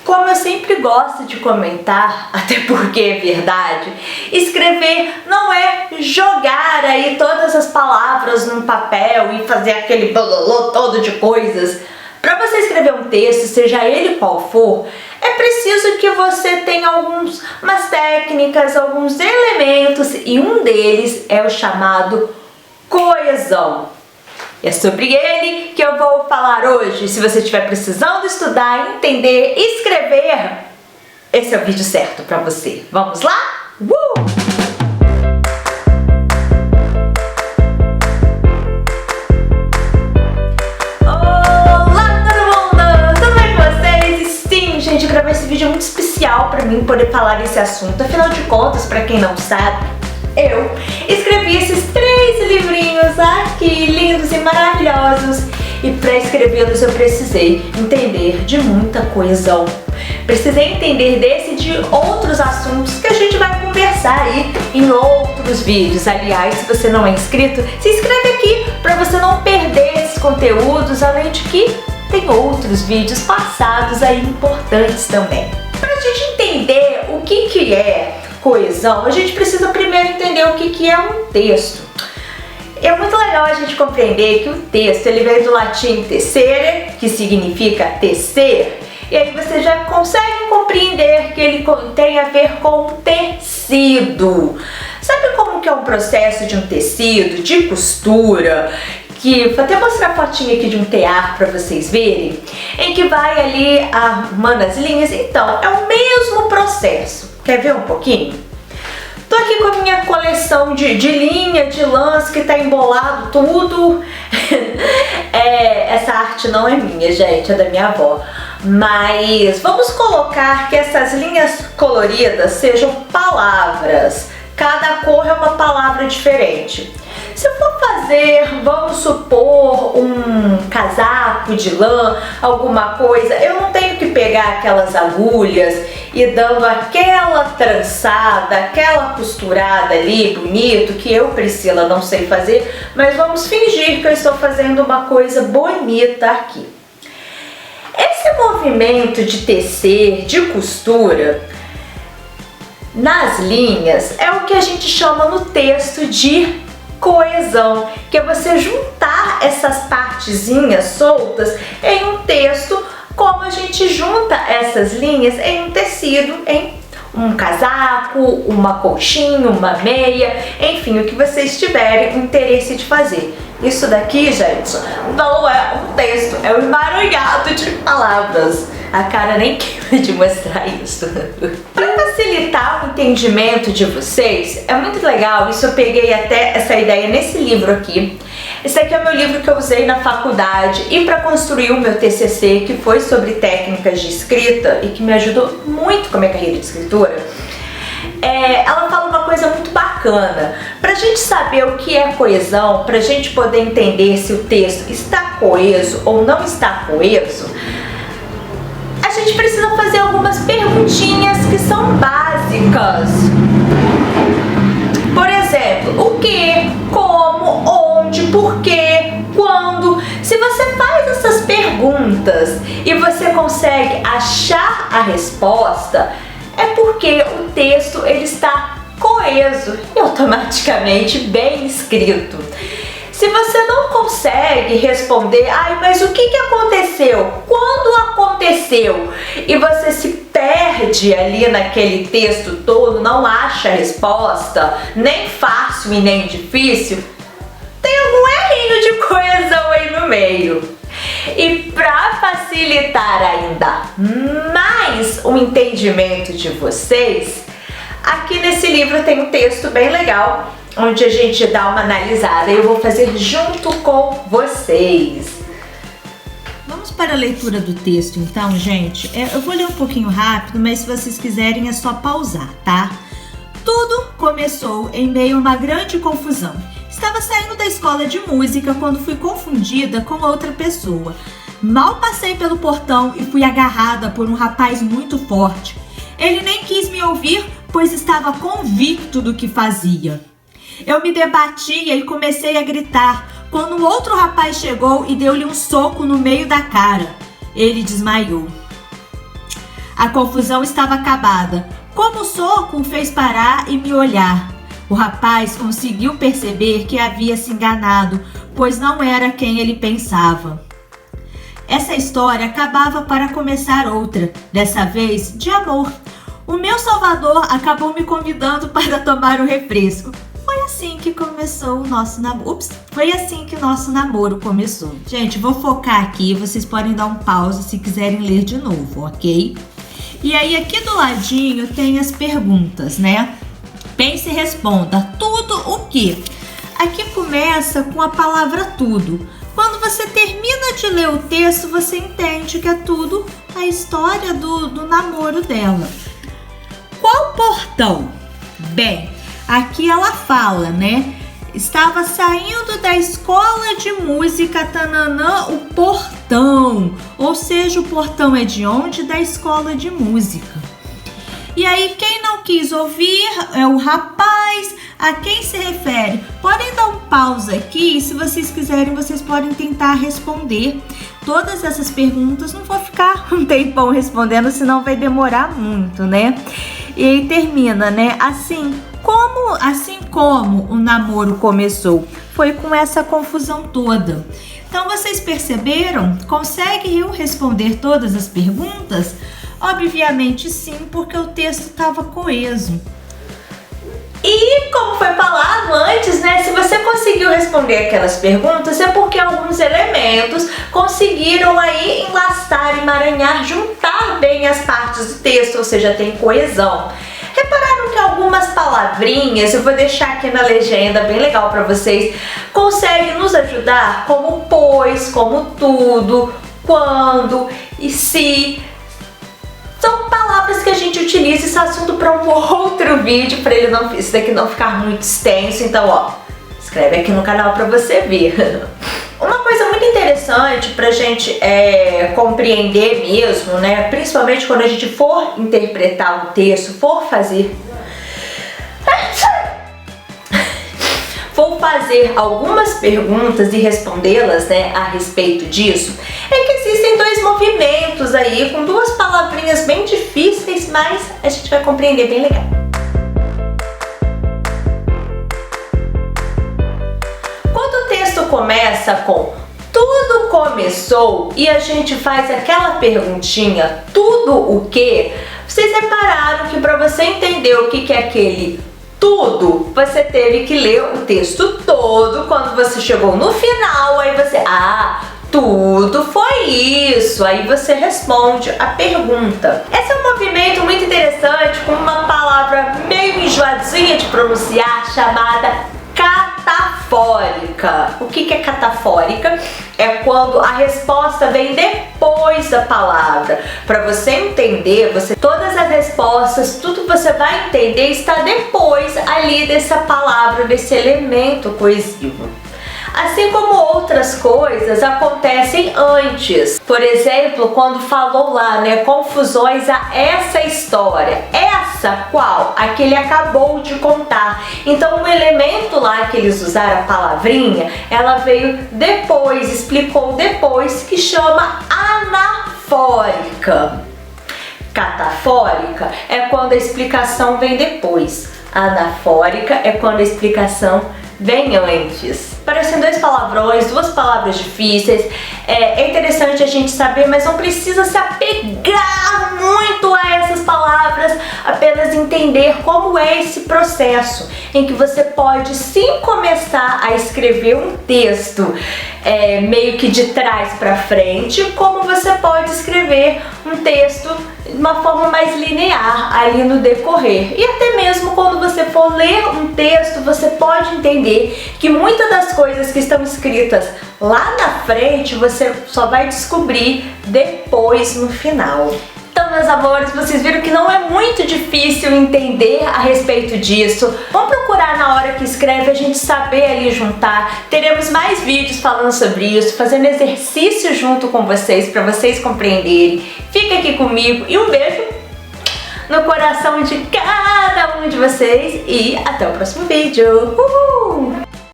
Como eu sempre gosto de comentar, até porque é verdade, escrever não é jogar aí todas as palavras num papel e fazer aquele bololô todo de coisas. Para você escrever um texto, seja ele qual for, é preciso que você tenha algumas técnicas, alguns elementos, e um deles é o chamado coesão. E é sobre ele que eu vou falar hoje. Se você estiver precisando estudar, entender, escrever, esse é o vídeo certo para você. Vamos lá? Olá todo mundo! Tudo bem com vocês? Sim, gente, eu gravei esse vídeo muito especial para mim poder falar desse assunto. Afinal de contas, para quem não sabe, eu escrevi esses 3 livrinhos aqui, lindos e maravilhosos. E para escrevê-los eu precisei entender de muita coesão. Precisei entender desse e de outros assuntos que a gente vai conversar aí em outros vídeos. Aliás, se você não é inscrito, se inscreve aqui para você não perder esses conteúdos, além de que tem outros vídeos passados aí importantes também. Para a gente entender o que é coesão, a gente precisa primeiro entender o que é um texto. É muito legal a gente compreender que o texto ele vem do latim tecere, que significa tecer, e aí você já consegue compreender que ele tem a ver com tecido. Sabe como que é um processo de um tecido, de costura? Que vou até mostrar a fotinha aqui de um tear para vocês verem, em que vai ali arrumando as linhas. Então, é o mesmo processo. Quer ver um pouquinho? Tô aqui com a minha coleção de linha, de lãs, que tá embolado tudo. Essa arte não é minha, gente, é da minha avó. Mas vamos colocar que essas linhas coloridas sejam palavras. Cada cor é uma palavra diferente. Se eu for fazer, vamos supor, um casaco de lã, alguma coisa, eu não tenho que pegar aquelas agulhas e dando aquela trançada, aquela costurada ali, bonito, que eu, Priscila, não sei fazer, mas vamos fingir que eu estou fazendo uma coisa bonita aqui. Esse movimento de tecer, de costura, nas linhas, é o que a gente chama no texto de coesão, que é você juntar essas partezinhas soltas em um texto, como a gente junta essas linhas em um tecido, em um casaco, uma colchinha, uma meia, enfim, o que vocês tiverem interesse de fazer. Isso daqui, gente, não é um texto, é um emaranhado de palavras. A cara nem queima de mostrar isso. Para facilitar o entendimento de vocês, é muito legal, isso eu peguei até essa ideia nesse livro aqui. Esse aqui é o meu livro que eu usei na faculdade e para construir o meu TCC, que foi sobre técnicas de escrita e que me ajudou muito com a minha carreira de escritora. Ela fala uma coisa muito bacana. Para a gente saber o que é coesão, para a gente poder entender se o texto está coeso ou não está coeso, a gente precisa fazer algumas perguntinhas que são básicas. Por exemplo, o que, como, onde, porquê, quando. Se você faz essas perguntas e você consegue achar a resposta, é porque o texto ele está coeso e automaticamente bem escrito. Se você não consegue responder, mas o que aconteceu? Quando aconteceu? E você se perde ali naquele texto todo, não acha a resposta, nem fácil e nem difícil, tem algum errinho de coesão aí no meio. E para facilitar ainda mais o entendimento de vocês, aqui nesse livro tem um texto bem legal, onde a gente dá uma analisada e eu vou fazer junto com vocês. Vamos para a leitura do texto então, gente. Eu vou ler um pouquinho rápido, mas se vocês quiserem é só pausar, tá? Tudo começou em meio a uma grande confusão. Estava saindo da escola de música quando fui confundida com outra pessoa. Mal passei pelo portão e fui agarrada por um rapaz muito forte. Ele nem quis me ouvir, pois estava convicto do que fazia. Eu me debatia e comecei a gritar, quando outro rapaz chegou e deu-lhe um soco no meio da cara. Ele desmaiou. A confusão estava acabada. Como o soco o fez parar e me olhar. O rapaz conseguiu perceber que havia se enganado, pois não era quem ele pensava. Essa história acabava para começar outra, dessa vez de amor. O meu salvador acabou me convidando para tomar um refresco. Foi assim que começou o nosso namoro. Foi assim que o nosso namoro começou. Gente, vou focar aqui, vocês podem dar um pause se quiserem ler de novo, ok? E aí aqui do ladinho tem as perguntas, né? Pense e responda. Tudo o quê? Aqui começa com a palavra tudo. Quando você termina de ler o texto, você entende que é tudo a história do namoro dela. Qual portão? Bem, aqui ela fala, né? Estava saindo da escola de música, tananã, o portão. Ou seja, o portão é de onde? Da escola de música. E aí, quem não quis ouvir é o rapaz. A quem se refere? Podem dar um pausa aqui, se vocês quiserem, vocês podem tentar responder todas essas perguntas. Não vou ficar um tempão respondendo, senão vai demorar muito, né? E aí termina, né? Assim como o namoro começou, foi com essa confusão toda. Então, vocês perceberam? Conseguem responder todas as perguntas? Obviamente sim, porque o texto estava coeso. E como foi falado antes, né, se você conseguiu responder aquelas perguntas é porque alguns elementos conseguiram aí enlastar, emaranhar, juntar bem as partes do texto, ou seja, tem coesão. Repararam que algumas palavrinhas, eu vou deixar aqui na legenda, bem legal para vocês, conseguem nos ajudar, como pois, como tudo, quando e se. São palavras que a gente utiliza esse assunto para um outro vídeo, para ele não, isso daqui não ficar muito extenso. Então, ó, inscreve aqui no canal para você ver. Uma coisa muito interessante para a gente compreender mesmo, né? Principalmente quando a gente for interpretar um texto, for fazer algumas perguntas e respondê-las, né, a respeito disso, é que existem dois movimentos aí, com duas palavrinhas bem difíceis, mas a gente vai compreender bem legal. Quando o texto começa com tudo começou e a gente faz aquela perguntinha, tudo o quê? Vocês repararam que para você entender o que é aquele tudo, você teve que ler o texto todo. Quando você chegou no final, aí você, tudo foi isso. Aí você responde a pergunta. Esse é um movimento muito interessante, com uma palavra meio enjoadinha de pronunciar, chamada catafórica. O que é catafórica? É quando a resposta vem depois da palavra. Para você entender, todas as respostas, tudo que você vai entender está depois ali dessa palavra, desse elemento coesivo. Assim como outras coisas acontecem antes. Por exemplo, quando falou lá, né, confusões a essa história. Essa qual? A que ele acabou de contar. Então o elemento lá que eles usaram, a palavrinha, ela veio depois, explicou depois, que chama anafórica. Catafórica é quando a explicação vem depois. Anafórica é quando a explicação vem antes. Parecem dois palavrões, duas palavras difíceis. É interessante a gente saber, mas não precisa se apegar muito a essas palavras, apenas entender como é esse processo em que você pode sim começar a escrever um texto meio que de trás para frente, como você pode escrever um texto de uma forma mais linear ali no decorrer. E até mesmo quando você for ler um texto, você pode entender que muitas das coisas que estão escritas lá na frente, você só vai descobrir depois no final. Então, meus amores, vocês viram que não é muito difícil entender a respeito disso. Vamos procurar na hora que escreve a gente saber ali juntar. Teremos mais vídeos falando sobre isso, fazendo exercício junto com vocês, para vocês compreenderem. Fica aqui comigo e um beijo no coração de cada um de vocês e até o próximo vídeo. Uhul!